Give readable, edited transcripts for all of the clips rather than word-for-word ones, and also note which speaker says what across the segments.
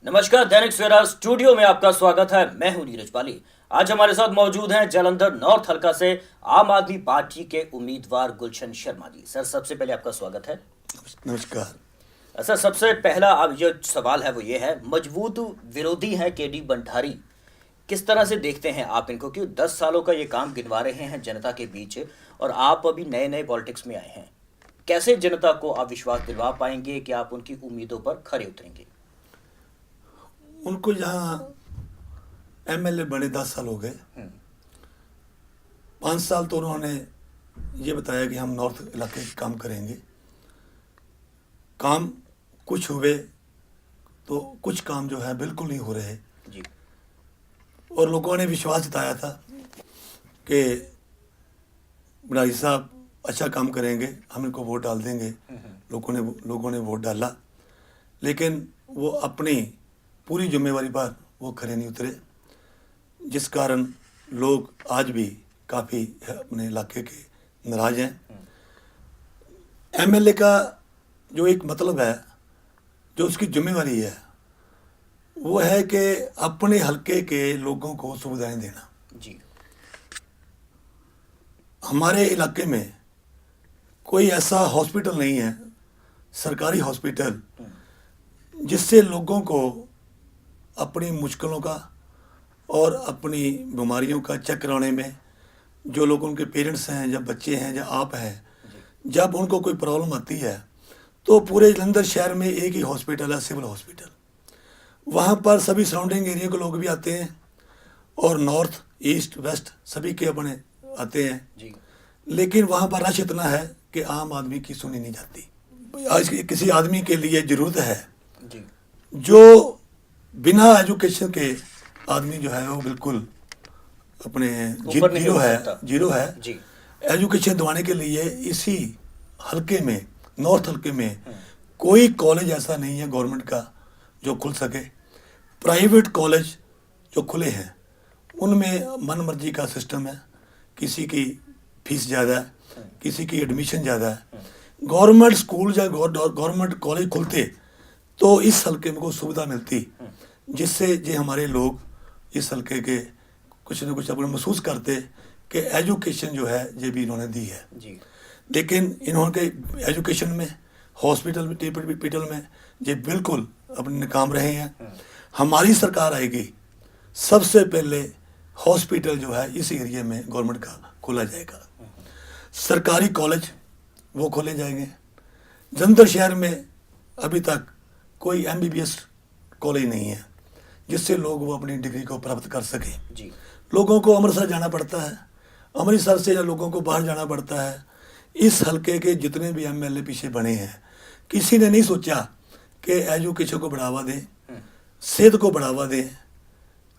Speaker 1: नमस्कार, दैनिक सवेरा स्टूडियो में आपका स्वागत है। मैं हूं नीरज पाली। आज हमारे साथ मौजूद हैं जालंधर नॉर्थ हलका से आम आदमी पार्टी के उम्मीदवार गुलशन शर्मा जी। सर, सबसे पहले आपका स्वागत है।
Speaker 2: नमस्कार।
Speaker 1: सर, सबसे पहला अब जो सवाल है वो ये है, मजबूत विरोधी हैं केडी भंडारी, किस तरह से देखते हैं आप इनको? क्यों 10 सालों का ये काम गिनवा रहे हैं जनता के बीच और आप अभी नए नए पॉलिटिक्स में आए हैं। कैसे जनता को आप विश्वास दिलवा पाएंगे कि आप उनकी उम्मीदों पर खरे उतरेंगे?
Speaker 2: उनको यहाँ एमएलए बने 10 साल हो गए। 5 साल तो उन्होंने ये बताया कि हम नॉर्थ इलाके के काम करेंगे। काम कुछ हुए तो कुछ काम जो है बिल्कुल नहीं हो रहे
Speaker 1: जी।
Speaker 2: और लोगों ने विश्वास जताया था कि भंडारी साहब अच्छा काम करेंगे, हम इनको वोट डाल देंगे। लोगों ने वोट डाला, लेकिन वो अपनी पूरी जिम्मेवारी पर वो खरे नहीं उतरे, जिस कारण लोग आज भी काफ़ी अपने इलाके के नाराज हैं। एमएलए का जो एक मतलब है, जो उसकी जिम्मेवारी है, वो है कि अपने हलके के लोगों को सुविधाएं देना।
Speaker 1: जी।
Speaker 2: हमारे इलाके में कोई ऐसा हॉस्पिटल नहीं है, सरकारी हॉस्पिटल, जिससे लोगों को अपनी मुश्किलों का और अपनी बीमारियों का चेक कराने में, जो लोग उनके पेरेंट्स हैं या बच्चे हैं या आप हैं, जब उनको कोई प्रॉब्लम आती है तो पूरे जलंधर शहर में एक ही हॉस्पिटल है, सिविल हॉस्पिटल। वहाँ पर सभी सराउंडिंग एरिया के लोग भी आते हैं और नॉर्थ ईस्ट वेस्ट सभी के अपने आते हैं
Speaker 1: जी।
Speaker 2: लेकिन वहाँ पर रश इतना है कि आम आदमी की सुनी नहीं जाती। आज किसी आदमी के लिए ज़रूरत है
Speaker 1: जी।
Speaker 2: जो बिना एजुकेशन के आदमी जो है वो बिल्कुल अपने जीरो है।
Speaker 1: जी।
Speaker 2: एजुकेशन दिवाने के लिए इसी हलके में, नॉर्थ हलके में कोई कॉलेज ऐसा नहीं है गवर्नमेंट का जो खुल सके। प्राइवेट कॉलेज जो खुले हैं उनमें मनमर्जी का सिस्टम है, किसी की फीस ज़्यादा है, किसी की एडमिशन ज़्यादा है। गवर्नमेंट स्कूल या गवर्नमेंट कॉलेज खुलते तो इस हलके में को सुविधा मिलती, जिससे जो हमारे लोग इस हलके के कुछ न कुछ अपने महसूस करते कि एजुकेशन जो है ये भी इन्होंने दी है।
Speaker 1: जी।
Speaker 2: लेकिन इन्होंने एजुकेशन में, हॉस्पिटल में ये बिल्कुल अपने नाकाम रहे हैं। हमारी सरकार आएगी, सबसे पहले हॉस्पिटल जो है इस एरिया में गवर्नमेंट का खोला जाएगा, सरकारी कॉलेज वो खोले जाएंगे। जलंधर शहर में अभी तक कोई एमबीबीएस कॉलेज नहीं है जिससे लोग वो अपनी डिग्री को प्राप्त कर सकें।
Speaker 1: जी।
Speaker 2: लोगों को अमृतसर जाना पड़ता है, अमृतसर से लोगों को बाहर जाना पड़ता है। इस हलके के जितने भी एमएलए पीछे बने हैं, किसी ने नहीं सोचा कि एजुकेशन को बढ़ावा दें, सेहत को बढ़ावा दें,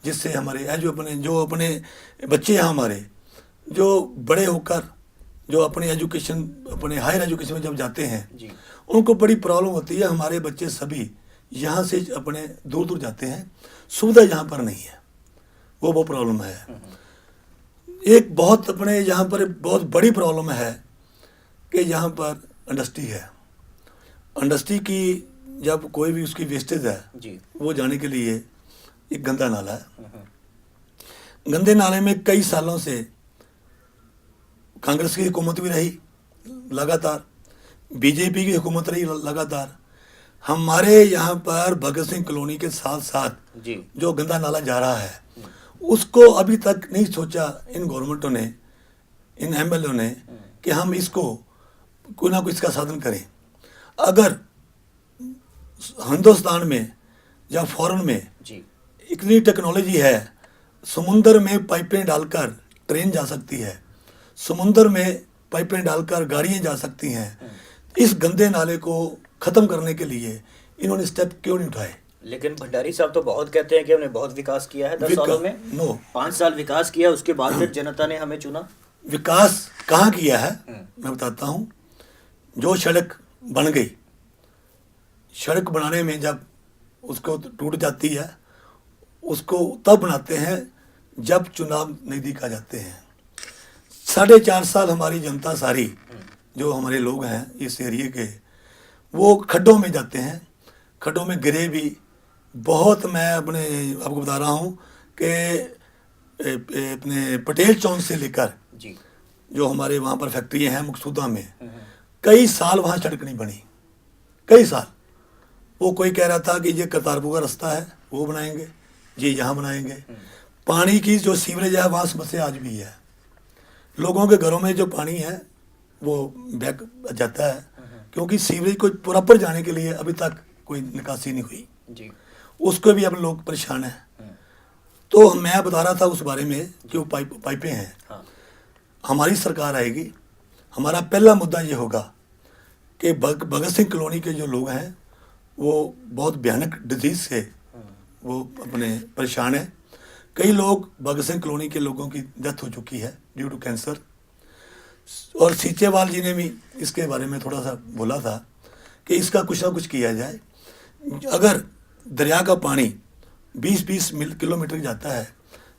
Speaker 2: जिससे हमारे जो अपने बच्चे हैं, हमारे जो बड़े होकर जो अपने एजुकेशन, अपने हायर एजुकेशन में जब जाते हैं
Speaker 1: जी।
Speaker 2: उनको बड़ी प्रॉब्लम होती है। हमारे बच्चे सभी यहाँ से अपने दूर दूर जाते हैं, सुविधा यहाँ पर नहीं है, वो प्रॉब्लम है। एक बहुत अपने यहाँ पर बहुत बड़ी प्रॉब्लम है कि यहाँ पर इंडस्ट्री है। इंडस्ट्री की जब कोई भी उसकी वेस्टेज है
Speaker 1: जी।
Speaker 2: वो जाने के लिए एक गंदा नाला है। गंदे नाले में कई सालों से कांग्रेस की हुकूमत भी रही लगातार, बीजेपी की हुकूमत रही लगातार। हमारे यहाँ पर भगत सिंह कॉलोनी के साथ साथ
Speaker 1: जी।
Speaker 2: जो गंदा नाला जा रहा है उसको अभी तक नहीं सोचा इन गवर्नमेंटों ने, इन एमएलए ने, कि हम इसको कोई ना कोई इसका साधन करें। अगर हिंदुस्तान में या फॉरेन में
Speaker 1: जी।
Speaker 2: इतनी टेक्नोलॉजी है, समुंदर में पाइपें डालकर ट्रेन जा सकती है, समुंदर में पाइपें डालकर गाड़ियाँ जा सकती हैं, इस गंदे नाले को ख़त्म करने के लिए इन्होंने स्टेप क्यों नहीं उठाए?
Speaker 1: लेकिन भंडारी साहब तो बहुत कहते हैं कि हमने बहुत विकास किया है 10 सालों में।
Speaker 2: नो,
Speaker 1: 5 साल विकास किया, उसके बाद फिर जनता ने हमें चुना।
Speaker 2: विकास कहाँ किया है मैं बताता हूँ। जो सड़क बन गई, सड़क बनाने में जब उसको टूट जाती है, उसको तब बनाते हैं जब चुनाव नज़दीक आ जाते हैं। 4.5 साल हमारी जनता सारी, जो हमारे लोग हैं इस एरिए के, वो खड्डों में जाते हैं, खड्डों में गिरे भी, बहुत मैं अपने आपको बता रहा हूँ कि अपने पटेल चौक से लेकर
Speaker 1: जी।
Speaker 2: जो हमारे वहाँ पर फैक्ट्रियाँ हैं मकसूदा में, कई साल वहाँ सड़क नहीं बनी, कई साल। वो कोई कह रहा था कि ये करतारपुर का रास्ता है, वो बनाएंगे, ये यहाँ बनाएंगे। पानी की जो सीवरेज है वहाँ समस्या आज भी है। लोगों के घरों में जो पानी है वो बैक जाता है, क्योंकि सीवरेज को प्रॉपर जाने के लिए अभी तक कोई निकासी नहीं हुई
Speaker 1: जी।
Speaker 2: उसको भी अब लोग परेशान हैं। तो मैं बता रहा था उस बारे में कि वो पाइपें हैं।
Speaker 1: हाँ।
Speaker 2: हमारी सरकार आएगी, हमारा पहला मुद्दा ये होगा कि भगत सिंह कॉलोनी के जो लोग हैं वो बहुत भयानक डिजीज से वो अपने परेशान है। कई लोग भगत सिंह कॉलोनी के लोगों की डेथ हो चुकी है ड्यू टू कैंसर। और सीचेवाल जी ने भी इसके बारे में थोड़ा सा बोला था कि इसका कुछ ना कुछ किया जाए। अगर दरिया का पानी 20-20 किलोमीटर जाता है,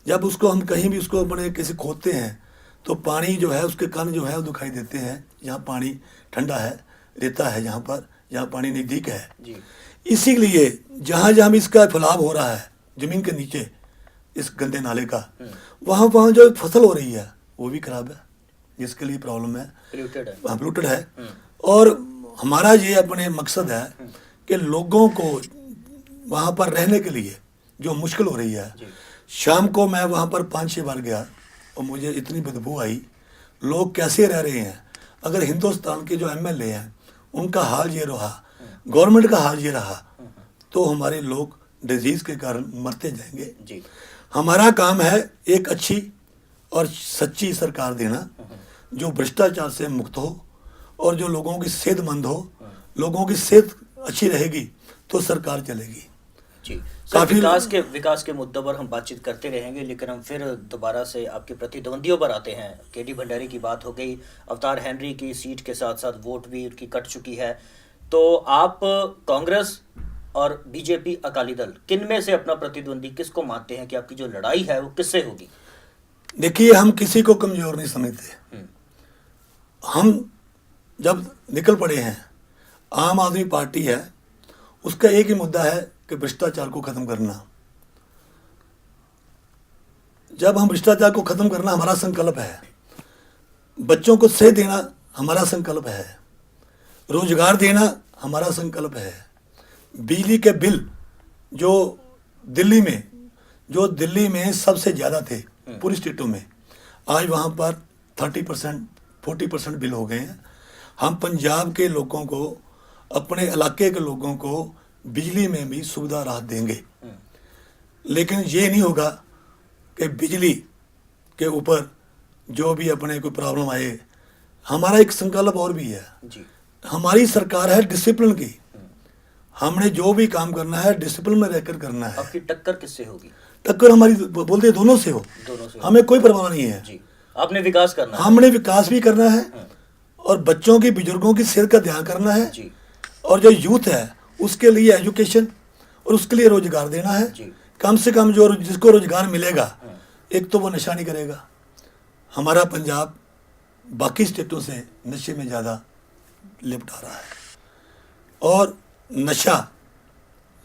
Speaker 2: जब उसको हम कहीं भी उसको अपने किसी खोदते हैं तो पानी जो है उसके कण जो है वो दिखाई देते हैं। यहाँ पानी ठंडा है, रेता है, यहाँ पानी नज़दीक है
Speaker 1: जी।
Speaker 2: इसीलिए जहाँ जहाँ भी इसका फैलाव हो रहा है ज़मीन के नीचे इस गंदे नाले का, वहाँ जो फसल हो रही है वो भी खराब है, जिसके लिए प्रॉब्लम है, पोल्यूटेड है। और हमारा ये अपने मकसद है कि लोगों को वहाँ पर रहने के लिए जो मुश्किल हो रही है। शाम को मैं वहाँ पर 5-6 बार गया और मुझे इतनी बदबू आई, लोग कैसे रह रहे हैं। अगर हिंदुस्तान के जो एमएलए हैं उनका हाल ये रहा, गवर्नमेंट का हाल ये रहा, तो हमारे लोग डिजीज़ के कारण मरते जाएंगे जी। हमारा काम है एक अच्छी और सच्ची सरकार देना जो भ्रष्टाचार से मुक्त हो और जो लोगों की सेहतमंद हो। लोगों की सेहत अच्छी रहेगी तो सरकार चलेगी
Speaker 1: जी। काफी विकास के मुद्दों पर हम बातचीत करते रहेंगे, लेकिन हम फिर दोबारा से आपके प्रतिद्वंदियों पर आते हैं। केडी भंडारी की बात हो गई, अवतार हेनरी की सीट के साथ साथ वोट भी उनकी कट चुकी है। तो आप कांग्रेस और बीजेपी अकाली दल किन में से अपना प्रतिद्वंदी किसको मानते हैं कि आपकी जो लड़ाई है वो किससे होगी?
Speaker 2: देखिए, हम किसी को कमजोर नहीं समझते। हम जब निकल पड़े हैं, आम आदमी पार्टी है, उसका एक ही मुद्दा है कि भ्रष्टाचार को खत्म करना। जब हम भ्रष्टाचार को खत्म करना हमारा संकल्प है, बच्चों को सेहत देना हमारा संकल्प है, रोजगार देना हमारा संकल्प है। बिजली के बिल जो दिल्ली में सबसे ज़्यादा थे पूरी स्टेटों में, आज वहाँ पर 30% 40% बिल हो गए हैं। हम पंजाब के लोगों को, अपने इलाके के लोगों को बिजली में भी सुविधा राहत देंगे। लेकिन ये नहीं होगा कि बिजली के ऊपर जो भी अपने कोई प्रॉब्लम आए। हमारा एक संकल्प और भी है जी। हमारी सरकार है डिसिप्लिन की, हमने जो भी काम करना है डिसिप्लिन में रहकर करना है।
Speaker 1: आपकी टक्कर किससे होगी?
Speaker 2: टक्कर हमारी बोलते दोनों से हो, हमें कोई परवाह नहीं है
Speaker 1: जी। आपने विकास करना है,
Speaker 2: हमने विकास भी करना है और बच्चों की बुजुर्गों की सेहत का ध्यान करना है जी। और जो यूथ है उसके लिए एजुकेशन और उसके लिए रोजगार देना है जी। कम से कम जो जिसको रोजगार मिलेगा, एक तो वो नशा नहीं करेगा। हमारा पंजाब बाकी स्टेटों से नशे में ज़्यादा लिपटा रहा है और नशा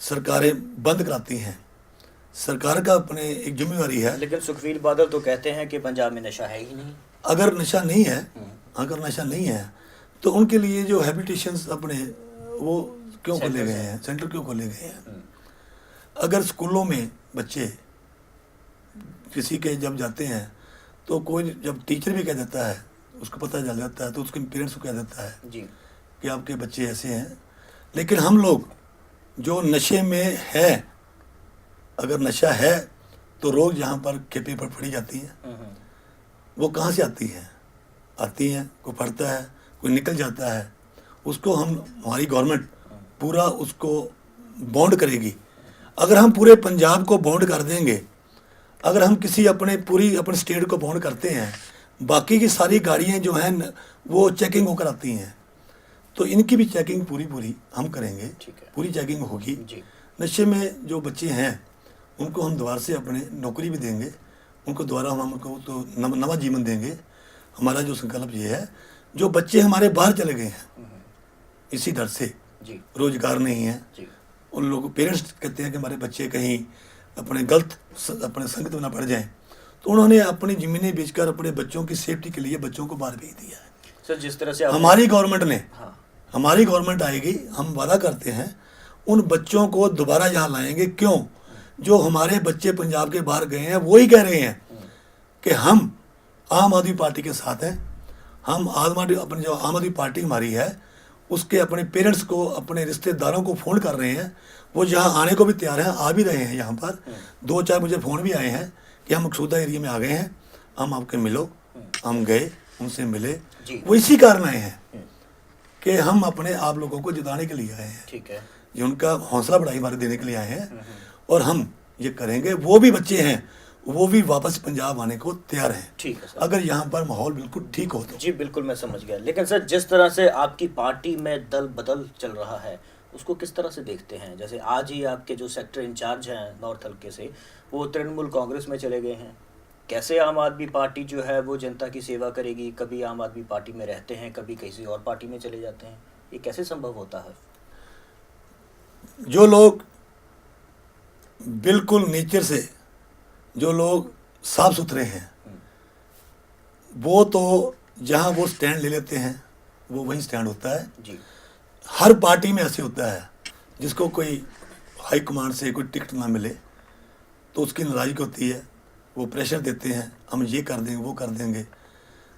Speaker 2: सरकारें बंद कराती हैं, सरकार का अपने एक जिम्मेवारी है।
Speaker 1: लेकिन सुखबीर बादल तो कहते हैं कि पंजाब में नशा है ही नहीं।
Speaker 2: अगर नशा नहीं है तो उनके लिए जो हैबिटेशंस अपने वो क्यों खोले गए हैं, सेंटर क्यों खोले गए हैं? अगर स्कूलों में बच्चे किसी के जब जाते हैं तो कोई जब टीचर भी कह देता है, उसको पता चल जाता है, तो उसके पेरेंट्स को कह देता है जी कि आपके बच्चे ऐसे हैं। लेकिन हम लोग जो नशे में है, अगर नशा है तो रोज़ यहाँ पर खेपे पर पड़ी जाती है। वो कहाँ से आती हैं, कोई पढ़ता है, कोई निकल जाता है, उसको हमारी गवर्नमेंट पूरा उसको बॉन्ड करेगी। अगर हम पूरे पंजाब को बॉन्ड कर देंगे, अगर हम किसी अपने स्टेट को बॉन्ड करते हैं, बाकी की सारी गाड़ियाँ जो हैं वो चेकिंग होकर आती हैं, तो इनकी भी चेकिंग पूरी हम करेंगे, पूरी चेकिंग होगी। नशे में जो बच्चे हैं उनको हम दोबारा से अपने नौकरी भी देंगे, उनको दोबारा हम उनको तो नवा जीवन देंगे। हमारा जो संकल्प ये है, जो बच्चे हमारे बाहर चले गए हैं इसी डर से, रोजगार नहीं है, उन लोगों पेरेंट्स कहते हैं कि हमारे बच्चे कहीं अपने गलत अपने संगत में ना पड़ जाएं, तो उन्होंने अपनी ज़मीनें बेचकर अपने बच्चों की सेफ्टी के लिए बच्चों को बाहर भेज दिया है।
Speaker 1: सर जिस तरह से
Speaker 2: हमारी गवर्नमेंट ने,
Speaker 1: हाँ
Speaker 2: हमारी गवर्नमेंट आएगी, हम वादा करते हैं उन बच्चों को दोबारा यहाँ लाएंगे। क्यों? जो हमारे बच्चे पंजाब के बाहर गए हैं वही कह रहे हैं कि हम आम आदमी पार्टी के साथ हैं। हम अपनी जो आम आदमी पार्टी हमारी है उसके अपने पेरेंट्स को, अपने रिश्तेदारों को फ़ोन कर रहे हैं, वो यहाँ आने को भी तैयार हैं, आ भी रहे हैं यहाँ पर। 2-4 मुझे फ़ोन भी आए हैं कि हम मकसूदा एरिया में आ गए हैं, हम आपके मिलो। हम गए, उनसे मिले, वो इसी कारण आए हैं कि हम अपने आप लोगों को जिताने के लिए आए हैं।
Speaker 1: ठीक है,
Speaker 2: ये उनका हौसला बढ़ाई हमारे देने के लिए आए हैं और हम ये करेंगे। वो भी बच्चे हैं, वो भी वापस पंजाब आने को तैयार हैं,
Speaker 1: ठीक है सर।
Speaker 2: अगर यहाँ पर माहौल बिल्कुल ठीक हो तो।
Speaker 1: जी बिल्कुल, मैं समझ गया। लेकिन सर जिस तरह से आपकी पार्टी में दल बदल चल रहा है उसको किस तरह से देखते हैं? जैसे आज ही आपके जो सेक्टर इंचार्ज हैं नॉर्थ हल्के से, वो तृणमूल कांग्रेस में चले गए हैं। कैसे आम आदमी पार्टी जो है वो जनता की सेवा करेगी? कभी आम आदमी पार्टी में रहते हैं, कभी किसी और पार्टी में चले जाते हैं, ये कैसे संभव होता है?
Speaker 2: जो लोग बिल्कुल नेचर से, जो लोग साफ सुथरे हैं, वो तो जहाँ वो स्टैंड ले लेते हैं वो वहीं स्टैंड होता है।
Speaker 1: जी,
Speaker 2: हर पार्टी में ऐसे होता है, जिसको कोई हाई कमांड से कोई टिकट ना मिले तो उसकी नाराज़गी होती है, वो प्रेशर देते हैं, हम ये कर देंगे, वो कर देंगे।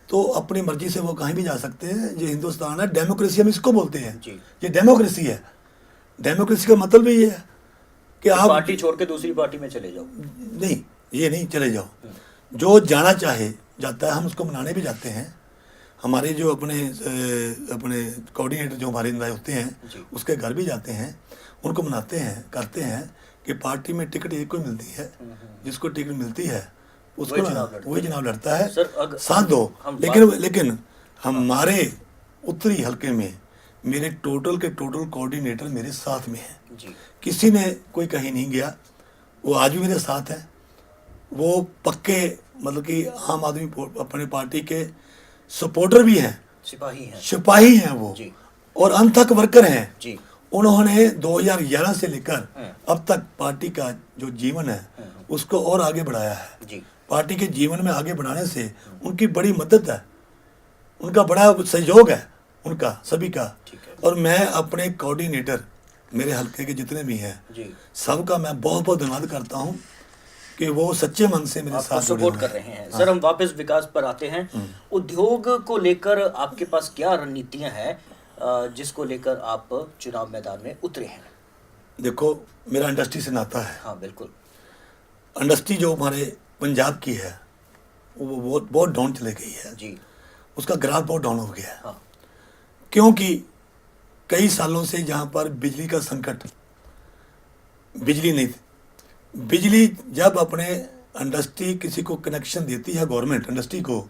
Speaker 2: तो अपनी मर्जी से वो कहीं भी जा सकते हैं। ये हिंदुस्तान है, डेमोक्रेसी हम इसको बोलते हैं।
Speaker 1: जी।
Speaker 2: ये डेमोक्रेसी है। डेमोक्रेसी का मतलब भी ये है कि आप
Speaker 1: पार्टी छोड़ के दूसरी पार्टी में चले जाओ।
Speaker 2: नहीं, ये नहीं चले जाओ। जो जाना चाहे जाता है, हम उसको मनाने भी जाते हैं। हमारे जो अपने कोऑर्डिनेटर जो हमारे नुमाइंदे होते हैं उसके घर भी जाते हैं, उनको मनाते हैं, करते हैं कि पार्टी में टिकट एक को मिलती है, जिसको टिकट मिलती है उसको वही चुनाव लड़ता है। साथ दो। लेकिन हमारे उत्तरी हल्के में मेरे टोटल के टोटल कोऑर्डिनेटर मेरे साथ में हैं। किसी ने कोई कहीं नहीं गया, वो आज भी मेरे साथ हैं। वो पक्के मतलब कि आम आदमी अपने पार्टी के सपोर्टर भी हैं, सिपाही हैं वो, और अनथक वर्कर हैं जी। उन्होंने 2011 से लेकर अब तक पार्टी का जो जीवन है उसको और आगे बढ़ाया है जी। पार्टी के जीवन में आगे बढ़ाने से उनकी बड़ी मदद है, उनका बड़ा सहयोग है, उनका सभी का। और मैं अपने कोऑर्डिनेटर मेरे हल्के के जितने भी हैं सबका मैं बहुत बहुत धन्यवाद करता हूँ कि वो सच्चे मन से मेरे साथ
Speaker 1: सपोर्ट कर रहे हैं। सर हम वापस विकास पर आते हैं। उद्योग को लेकर आपके पास क्या रणनीतियां हैं जिसको लेकर आप चुनाव मैदान में उतरे हैं?
Speaker 2: देखो, मेरा इंडस्ट्री से नाता है।
Speaker 1: हाँ बिल्कुल।
Speaker 2: इंडस्ट्री जो हमारे पंजाब की है वो बहुत डाउन चले गई है जी। उसका ग्राफ बहुत डाउन हो गया है। हाँ। क्योंकि कई सालों से जहाँ पर बिजली का संकट, बिजली नहीं थी। बिजली जब अपने इंडस्ट्री किसी को कनेक्शन देती है गवर्नमेंट इंडस्ट्री को,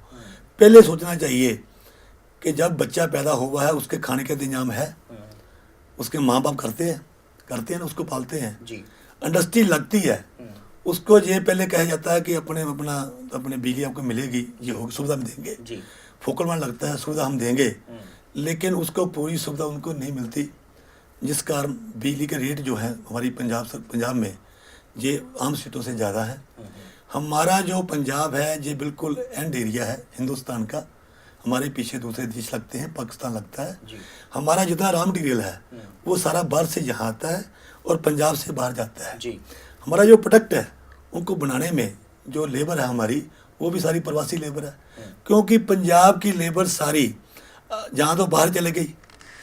Speaker 2: पहले सोचना चाहिए कि जब बच्चा पैदा हुआ है उसके खाने का इंतजाम है, उसके माँ बाप करते हैं ना, उसको पालते हैं जी। इंडस्ट्री लगती है, उसको ये पहले कहा जाता है कि अपने बिजली आपको मिलेगी, ये होगी, सुविधा हम देंगे जी। फोकलमान लगता है, सुविधा हम देंगे, लेकिन उसको पूरी सुविधा उनको नहीं मिलती, जिस कारण बिजली के रेट जो है हमारी पंजाब में ये आम स्टेटों से ज़्यादा है। हमारा जो पंजाब है ये बिल्कुल एंड एरिया है हिंदुस्तान का। हमारे पीछे दूसरे देश लगते हैं, पाकिस्तान लगता है। हमारा जितना रॉ मटीरियल है वो सारा बाहर से यहाँ आता है और पंजाब से बाहर जाता है जी। हमारा जो प्रोडक्ट है उनको बनाने में जो लेबर है हमारी, वो भी सारी प्रवासी लेबर है। क्योंकि पंजाब की लेबर सारी जहाँ तो बाहर चले गई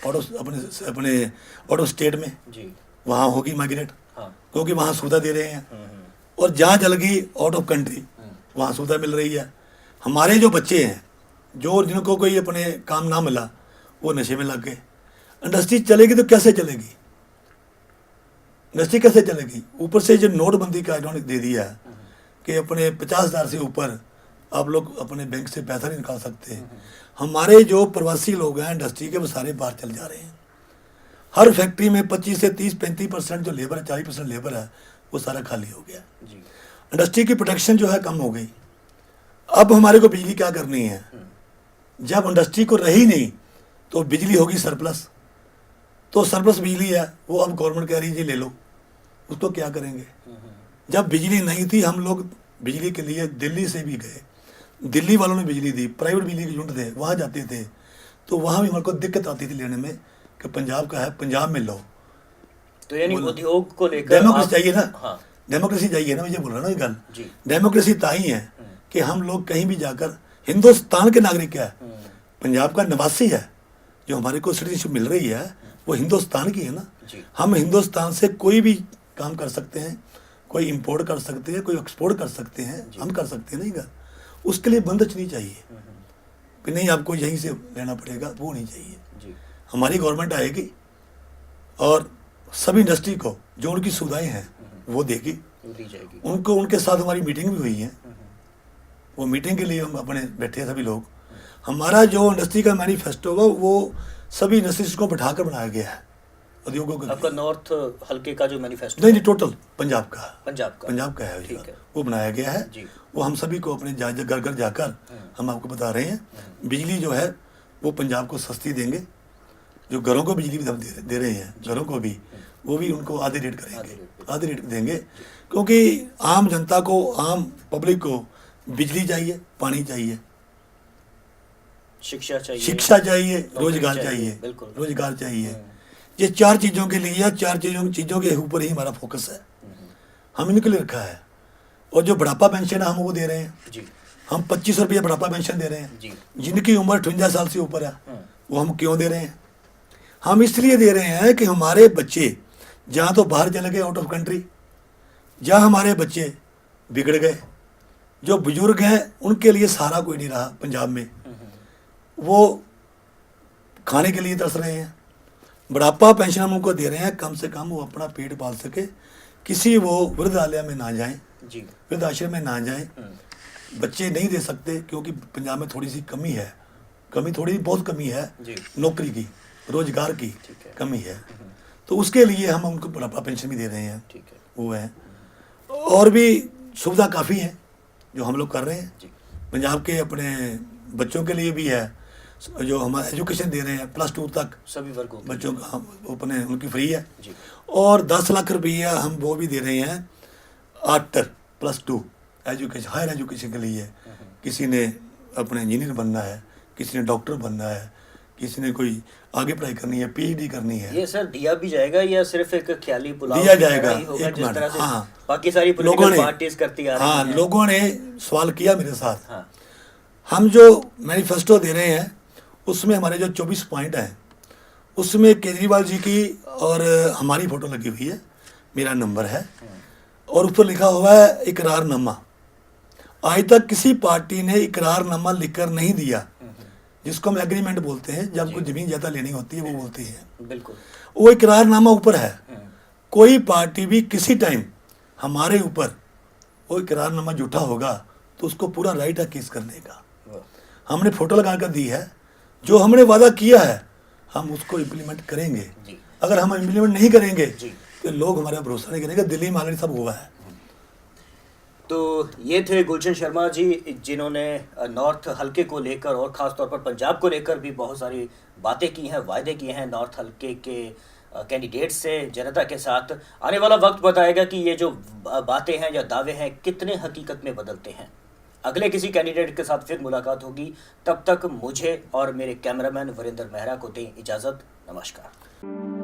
Speaker 2: अपने आउट ऑफ स्टेट में जी, वहाँ होगी माइग्रेट। हाँ। क्योंकि वहाँ सुविधा दे रहे हैं। और जहाँ चल गई आउट ऑफ कंट्री, वहाँ सुविधा मिल रही है। हमारे जो बच्चे हैं जो जिनको कोई अपने काम ना मिला वो नशे में लग गए। इंडस्ट्री चलेगी तो कैसे चलेगी? इंडस्ट्री कैसे चलेगी? ऊपर से जो नोटबंदी का इन्होंने दे दिया है कि अपने 50,000 से ऊपर आप लोग अपने बैंक से पैसा नहीं निकाल सकते। हमारे जो प्रवासी लोग हैं इंडस्ट्री के, वो सारे बाहर चल जा रहे हैं। हर फैक्ट्री में 25 से 30-35% जो लेबर है, 40% लेबर है, वो सारा खाली हो गया जी। इंडस्ट्री की प्रोडक्शन जो है कम हो गई। अब हमारे को बिजली क्या करनी है? जब इंडस्ट्री को रही नहीं तो बिजली होगी सरप्लस, तो तो सरप्लस बिजली है, वो अब गवर्नमेंट कह रही है जी ले लो, उसको क्या करेंगे? जब बिजली नहीं थी हम लोग बिजली के लिए दिल्ली से भी गए, दिल्ली वालों ने बिजली दी, प्राइवेट बिजली के यूनिट थे वहाँ जाते थे, तो वहाँ भी हमारे को दिक्कत आती थी लेने में कि पंजाब का है, पंजाब में लो।
Speaker 1: तो यानी उद्योग को लेकर
Speaker 2: डेमोक्रेसी चाहिए ना,
Speaker 1: हाँ
Speaker 2: डेमोक्रेसी चाहिए ना, मुझे बोल रहा ना ये गल।
Speaker 1: जी
Speaker 2: डेमोक्रेसी ताही है कि हम लोग कहीं भी जाकर, हिंदुस्तान के नागरिक है, पंजाब का निवासी है, जो हमारे को सिटीजनशिप मिल रही है वो हिंदुस्तान की है ना।
Speaker 1: जी
Speaker 2: हम हिंदुस्तान से कोई भी काम कर सकते हैं, कोई इंपोर्ट कर सकते हैं, कोई एक्सपोर्ट कर सकते हैं, हम कर सकते हैं नहीं कर, उसके लिए बंधन नहीं चाहिए कि नहीं आपको यहीं से लेना पड़ेगा, वो नहीं चाहिए।
Speaker 1: जी
Speaker 2: हमारी गवर्नमेंट आएगी और सभी इंडस्ट्री को जो उनकी सुविधाएं हैं वो देगी,
Speaker 1: वो दी जाएगी।
Speaker 2: उनको, उनके साथ हमारी मीटिंग भी हुई है, वो मीटिंग के लिए हम अपने बैठे हैं सभी लोग। हमारा जो इंडस्ट्री का मैनिफेस्टो होगा वो सभी इंडस्ट्रीज को बैठाकर बनाया गया है, उद्योगों का।
Speaker 1: आपका नॉर्थ हल्के का जो मैनिफेस्टो
Speaker 2: नहीं नहीं, टोटल पंजाब का
Speaker 1: पंजाब का
Speaker 2: है,
Speaker 1: ठीक है।
Speaker 2: वो बनाया गया है।
Speaker 1: जी।
Speaker 2: वो हम सभी को अपने घर घर जाकर हम आपको बता रहे हैं, बिजली जो है वो पंजाब को सस्ती देंगे, जो घरों को बिजली भी हम दे रहे हैं, घरों को भी, वो भी उनको आधे रेट करेंगे, आधे रेट देंगे, क्योंकि आम जनता को, आम पब्लिक को बिजली चाहिए, पानी चाहिए,
Speaker 1: शिक्षा
Speaker 2: चाहिए, रोजगार
Speaker 1: चाहिए,
Speaker 2: चाहिए,
Speaker 1: बिल्कुल।
Speaker 2: रोजगार चाहिए। ये चार चीज़ों के लिए, चार चीज़ों के ऊपर ही हमारा फोकस है, हम इनके लिए रखा है। और जो बुढ़ापा पेंशन है हम वो दे रहे हैं
Speaker 1: जी
Speaker 2: हम 2500 रुपये बुढ़ापा पेंशन दे रहे हैं।
Speaker 1: जी
Speaker 2: जिनकी उम्र 58 साल से ऊपर है वो हम क्यों दे रहे हैं? हम इसलिए दे रहे हैं कि हमारे बच्चे जहाँ तो बाहर चले गए आउट ऑफ कंट्री, जहाँ हमारे बच्चे बिगड़ गए, जो बुजुर्ग हैं उनके लिए सहारा कोई नहीं रहा पंजाब में, वो खाने के लिए तरस रहे हैं। बुढ़ापा पेंशन हम उनको दे रहे हैं, कम से कम वो अपना पेट पाल सके, किसी वो वृद्धालय में ना जाएं,
Speaker 1: जी
Speaker 2: वृद्धाश्रम में ना जाएं। बच्चे नहीं दे सकते क्योंकि पंजाब में थोड़ी सी कमी है, थोड़ी बहुत कमी है
Speaker 1: जी
Speaker 2: नौकरी की, रोजगार की
Speaker 1: ठीक है।
Speaker 2: कमी है, तो उसके लिए हम उनको बुढ़ापा पेंशन भी दे रहे हैं,
Speaker 1: ठीक है
Speaker 2: वो है। और भी सुविधा काफ़ी है जो हम लोग कर रहे हैं।
Speaker 1: जी
Speaker 2: पंजाब के अपने बच्चों के लिए भी है, जो हम एजुकेशन दे रहे हैं +2 तक
Speaker 1: सभी वर्गों के
Speaker 2: बच्चों का, हम अपने उनकी फ्री है।
Speaker 1: जी
Speaker 2: और 10 लाख रुपया हम वो भी दे रहे हैं आफ्टर +2 एजुकेशन, हायर एजुकेशन के लिए। किसी ने अपने इंजीनियर बनना है, किसी ने डॉक्टर बनना है, किसी ने कोई आगे पढ़ाई करनी है, PhD करनी है।
Speaker 1: ये सर दिया भी जाएगा या सिर्फ एक ख्याली पुलाव
Speaker 2: दिया
Speaker 1: की तरह
Speaker 2: जाएगा,
Speaker 1: ही होगा,
Speaker 2: एक
Speaker 1: जिस
Speaker 2: मिनट,
Speaker 1: तरह से
Speaker 2: हाँ।
Speaker 1: बाकी सारी
Speaker 2: लोगों
Speaker 1: पॉलिटिकल
Speaker 2: ने,
Speaker 1: पार्टीज करती आ रही
Speaker 2: हाँ,
Speaker 1: हैं।
Speaker 2: लोगों ने सवाल किया मेरे साथ।
Speaker 1: हाँ
Speaker 2: हम जो मैनिफेस्टो दे रहे हैं उसमें हमारे जो 24 पॉइंट हैं उसमें केजरीवाल जी की और हमारी फ़ोटो लगी हुई है, मेरा नंबर है, और ऊपर लिखा हुआ है इकरारनामा। आज तक किसी पार्टी ने इकरारनामा लिखकर नहीं दिया, जिसको हम एग्रीमेंट बोलते हैं, जब कोई ज़मीन ज़्यादा लेनी होती है वो बोलती है,
Speaker 1: बिल्कुल।
Speaker 2: वो इकरारनामा ऊपर है। कोई पार्टी भी किसी टाइम हमारे ऊपर वो इकरारनामा झूठा होगा तो उसको पूरा राइट है केस करने का। हमने फ़ोटो लगा कर दी है, जो हमने वादा किया है हम उसको इम्प्लीमेंट करेंगे।
Speaker 1: जी।
Speaker 2: अगर हम इम्प्लीमेंट नहीं करेंगे
Speaker 1: जी।
Speaker 2: तो लोग हमारा भरोसा नहीं करेंगे। दिल्ली में ऑलरेडी सब हुआ है।
Speaker 1: तो ये थे गुलशन शर्मा जी, जिन्होंने नॉर्थ हल्के को लेकर और ख़ास तौर पर पंजाब को लेकर भी बहुत सारी बातें की हैं, वायदे किए हैं नॉर्थ हल्के के कैंडिडेट से, जनता के साथ। आने वाला वक्त बताएगा कि ये जो बातें हैं या दावे हैं कितने हकीकत में बदलते हैं। अगले किसी कैंडिडेट के साथ फिर मुलाकात होगी, तब तक मुझे और मेरे कैमरामैन वरिंदर मेहरा को दें इजाज़त। नमस्कार।